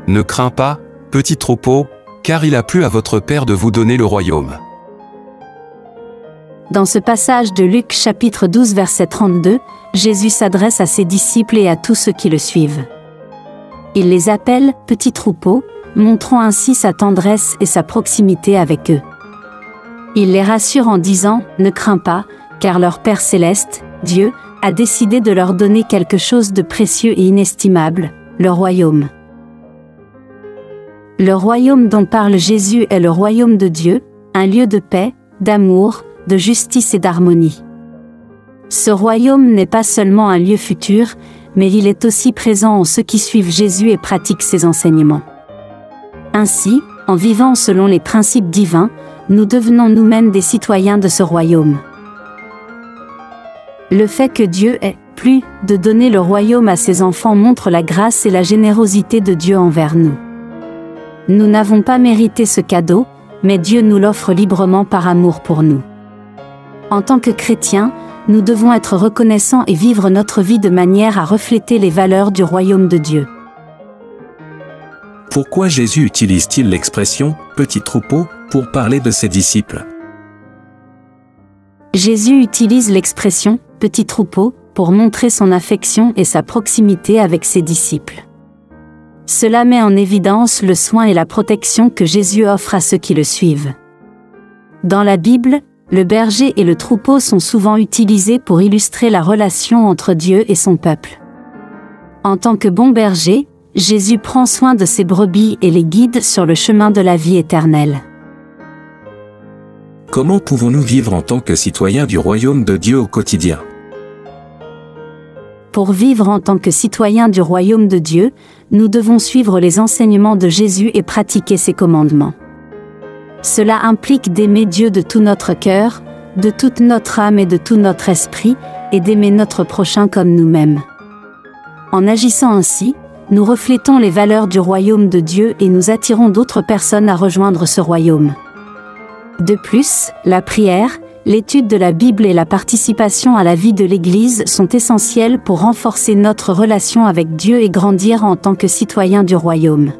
Ne crains pas, petit troupeau, car il a plu à votre Père de vous donner le royaume. Dans ce passage de Luc chapitre 12 verset 32, Jésus s'adresse à ses disciples et à tous ceux qui le suivent. Il les appelle « petits troupeaux », montrant ainsi sa tendresse et sa proximité avec eux. Il les rassure en disant « Ne crains pas, car leur Père céleste, Dieu, a décidé de leur donner quelque chose de précieux et inestimable, le royaume. » Le royaume dont parle Jésus est le royaume de Dieu, un lieu de paix, d'amour, de justice et d'harmonie. Ce royaume n'est pas seulement un lieu futur, mais il est aussi présent en ceux qui suivent Jésus et pratiquent ses enseignements. Ainsi, en vivant selon les principes divins, nous devenons nous-mêmes des citoyens de ce royaume. Le fait que Dieu ait plu de donner le royaume à ses enfants montre la grâce et la générosité de Dieu envers nous. Nous n'avons pas mérité ce cadeau, mais Dieu nous l'offre librement par amour pour nous. En tant que chrétiens, nous devons être reconnaissants et vivre notre vie de manière à refléter les valeurs du royaume de Dieu. Pourquoi Jésus utilise-t-il l'expression « petit troupeau » pour parler de ses disciples? Jésus utilise l'expression « petit troupeau » pour montrer son affection et sa proximité avec ses disciples. Cela met en évidence le soin et la protection que Jésus offre à ceux qui le suivent. Dans la Bible, le berger et le troupeau sont souvent utilisés pour illustrer la relation entre Dieu et son peuple. En tant que bon berger, Jésus prend soin de ses brebis et les guide sur le chemin de la vie éternelle. Comment pouvons-nous vivre en tant que citoyens du royaume de Dieu au quotidien? Pour vivre en tant que citoyens du royaume de Dieu, nous devons suivre les enseignements de Jésus et pratiquer ses commandements. Cela implique d'aimer Dieu de tout notre cœur, de toute notre âme et de tout notre esprit, et d'aimer notre prochain comme nous-mêmes. En agissant ainsi, nous reflétons les valeurs du royaume de Dieu et nous attirons d'autres personnes à rejoindre ce royaume. De plus, la prière, l'étude de la Bible et la participation à la vie de l'Église sont essentielles pour renforcer notre relation avec Dieu et grandir en tant que citoyens du royaume.